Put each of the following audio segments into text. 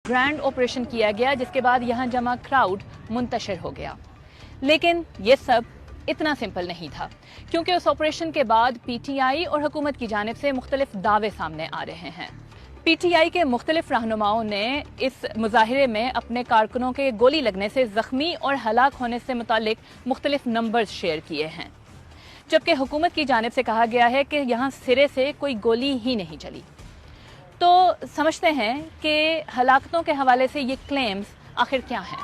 Grand operation کیا گیا جس کے بعد یہاں جمع کراؤڈ منتشر ہو گیا، لیکن یہ سب اتنا سمپل نہیں تھا، کیونکہ اس آپریشن کے بعد پی ٹی آئی اور حکومت کی جانب سے مختلف دعوے سامنے آ رہے ہیں۔ پی ٹی آئی کے مختلف رہنماؤں نے اس مظاہرے میں اپنے کارکنوں کے گولی لگنے سے زخمی اور ہلاک ہونے سے متعلق مختلف نمبرز شیئر کیے ہیں، جبکہ حکومت کی جانب سے کہا گیا ہے کہ یہاں سرے سے کوئی گولی ہی نہیں چلی۔ تو سمجھتے ہیں کہ ہلاکتوں کے حوالے سے یہ کلیمز آخر کیا ہیں۔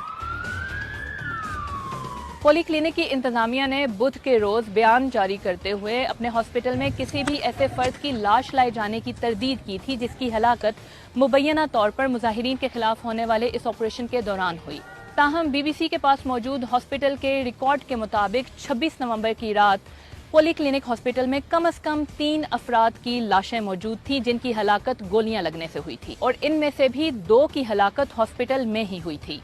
پولی کلینک کی انتظامیہ نے بدھ کے روز بیان جاری کرتے ہوئے اپنے ہاسپٹل میں کسی بھی ایسے فرد کی لاش لائے جانے کی تردید کی تھی جس کی ہلاکت مبینہ طور پر مظاہرین کے خلاف ہونے والے اس آپریشن کے دوران ہوئی۔ تاہم بی بی سی کے پاس موجود ہاسپٹل کے ریکارڈ کے مطابق 26 نومبر کی رات پولی کلینک ہاسپٹل میں کم از کم 3 افراد کی لاشیں موجود تھیں جن کی ہلاکت گولیاں لگنے سے ہوئی تھی، اور ان میں سے بھی 2 کی ہلاکت ہاسپٹل میں ہی ہوئی تھی۔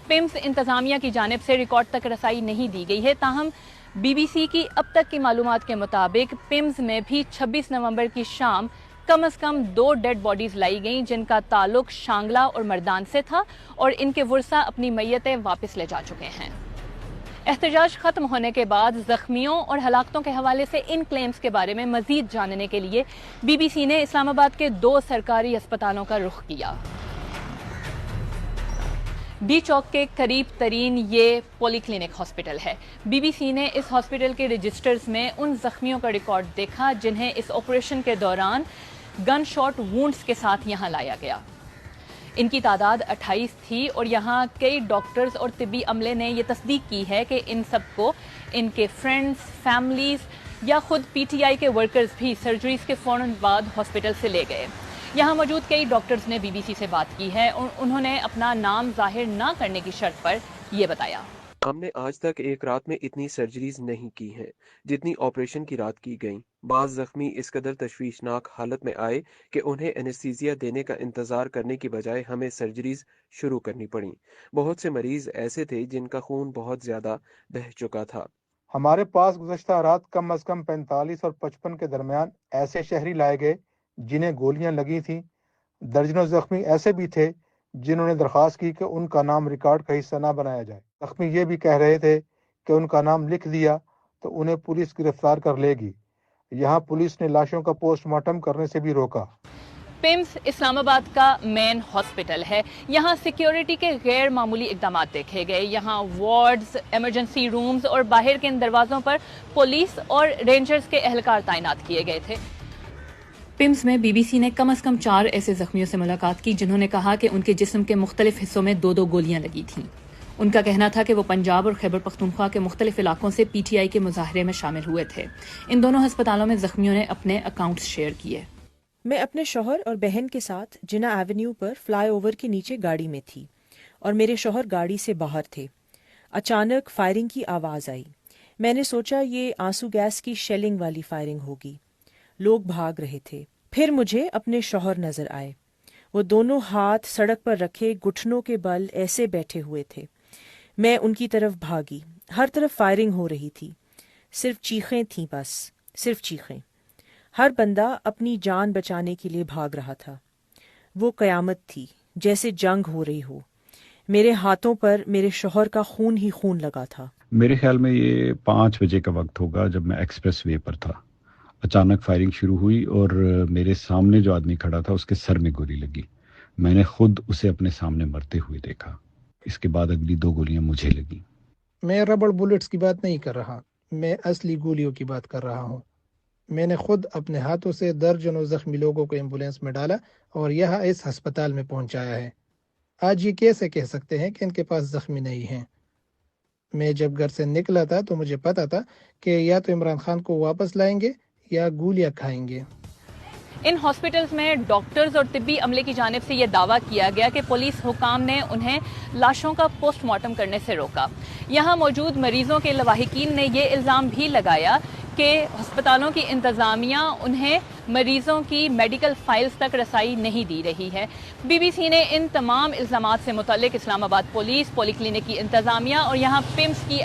پیمز انتظامیہ کی جانب سے ریکارڈ تک رسائی نہیں دی گئی ہے، تاہم بی بی سی کی اب تک کی معلومات کے مطابق پیمز میں بھی 26 نومبر کی شام کم از کم 2 ڈیڈ باڈیز لائی گئیں جن کا تعلق شانگلہ اور مردان سے تھا، اور ان کے ورثاء اپنی میتیں واپس لے جا چکے ہیں۔ احتجاج ختم ہونے کے بعد زخمیوں اور ہلاکتوں کے حوالے سے ان کلیمز کے بارے میں مزید جاننے کے لیے بی بی سی نے اسلام آباد کے 2 سرکاری اسپتالوں کا رخ کیا۔ ڈی چوک کے قریب ترین یہ پولی کلینک ہاسپٹل ہے۔ بی بی سی نے اس ہاسپٹل کے رجسٹرز میں ان زخمیوں کا ریکارڈ دیکھا جنہیں اس آپریشن کے دوران گن شاٹ وونڈز کے ساتھ یہاں لایا گیا۔ ان کی تعداد 28 تھی، اور یہاں کئی ڈاکٹرز اور طبی عملے نے یہ تصدیق کی ہے کہ ان سب کو ان کے فرینڈز، فیملیز یا خود پی ٹی آئی کے ورکرز بھی سرجریز کے فوراً بعد ہاسپٹل سے لے گئے۔ یہاں موجود کئی ڈاکٹرز نے بی بی سی سے بات کی ہے، اور انہوں نے اپنا نام ظاہر نہ کرنے کی شرط پر یہ بتایا۔ ہم نے آج تک ایک رات میں اتنی سرجریز نہیں کی ہیں جتنی آپریشن کی رات کی گئیں۔ بعض زخمی اس قدر تشویشناک حالت میں آئے کہ انہیں اینستھیزیا دینے کا انتظار کرنے کی بجائے ہمیں سرجریز شروع کرنی پڑیں۔ بہت سے مریض ایسے تھے جن کا خون بہت زیادہ بہہ چکا تھا۔ ہمارے پاس گزشتہ رات کم از کم 45 اور 55 کے درمیان ایسے شہری لائے گئے جنہیں گولیاں لگی تھیں۔ درجنوں زخمی ایسے بھی تھے جنہوں نے درخواست کی کہ ان کا نام ریکارڈ کا حصہ نہ بنایا جائے۔ زخمی یہ بھی کہہ رہے تھے کہ ان کا نام لکھ دیا تو انہیں پولیس گرفتار کر لے گی۔ یہاں پولیس نے لاشوں کا پوسٹ مارٹم کرنے سے بھی روکا۔ پیمز اسلام آباد کا مین ہاسپٹل ہے۔ یہاں سیکیورٹی کے غیر معمولی اقدامات دیکھے گئے۔ یہاں وارڈز، ایمرجنسی رومز اور باہر کے ان دروازوں پر پولیس اور رینجرز کے اہلکار تعینات کیے گئے تھے۔ پیمز میں بی بی سی نے کم از کم 4 ایسے زخمیوں سے ملاقات کی جنہوں نے کہا کہ ان کے جسم کے مختلف حصوں میں 2 گولیاں لگی تھیں۔ ان کا کہنا تھا کہ وہ پنجاب اور خیبر پختونخوا کے مختلف علاقوں سے پی ٹی آئی کے مظاہرے میں شامل ہوئے تھے۔ ان دونوں ہسپتالوں میں زخمیوں نے اپنے اکاؤنٹس شیئر کیے۔ میں اپنے شوہر اور بہن کے ساتھ جنا ایونیو پر فلائی اوور کے نیچے گاڑی میں تھی، اور میرے شوہر گاڑی سے باہر تھے۔ اچانک فائرنگ کی آواز آئی۔ میں نے سوچا یہ آنسو گیس کی شیلنگ والی فائرنگ ہوگی۔ لوگ بھاگ رہے تھے۔ پھر مجھے اپنے شوہر نظر آئے۔ وہ دونوں ہاتھ سڑک پر رکھے گھٹنوں کے بل ایسے بیٹھے ہوئے تھے۔ میں ان کی طرف بھاگی۔ ہر طرف فائرنگ ہو رہی تھی، صرف چیخیں تھیں، بس صرف چیخیں۔ ہر بندہ اپنی جان بچانے کے لیے بھاگ رہا تھا۔ وہ قیامت تھی، جیسے جنگ ہو رہی ہو۔ میرے ہاتھوں پر میرے شوہر کا خون ہی خون لگا تھا۔ میرے خیال میں یہ 5 بجے کا وقت ہوگا جب میں ایکسپریس وے پر تھا۔ اچانک فائرنگ شروع ہوئی اور میرے سامنے جو آدمی کھڑا تھا اس کے سر میں گولی لگی۔ میں نے خود اسے اپنے سامنے مرتے ہوئے دیکھا۔ اس کے بعد اگلی 2 گولیاں مجھے لگیں۔ میں ربڑ بلٹس کی بات نہیں کر رہا، میں اصلی گولیوں کی بات کر رہا ہوں۔ میں نے خود اپنے ہاتھوں سے درجنوں زخمی لوگوں کو ایمبولینس میں ڈالا اور یہاں اس ہسپتال میں پہنچایا ہے۔ آج یہ کیسے کہہ سکتے ہیں کہ ان کے پاس زخمی نہیں ہیں؟ میں جب گھر سے نکلا تھا تو مجھے پتا تھا کہ یا تو عمران خان کو واپس لائیں گے یا گولیاں کھائیں گے۔ ان ہاسپٹلز میں ڈاکٹرز اور طبی عملے کی جانب سے یہ دعویٰ کیا گیا کہ پولیس حکام نے انہیں لاشوں کا پوسٹ مارٹم کرنے سے روکا۔ یہاں موجود مریضوں کے لواحقین نے یہ الزام بھی لگایا کہ ہسپتالوں کی انتظامیہ انہیں مریضوں کی میڈیکل فائلز تک رسائی نہیں دی رہی ہے۔ بی بی سی نے ان تمام الزامات سے متعلق اسلام آباد پولیس، پولی کلینک کی انتظامیہ اور یہاں پیمز کی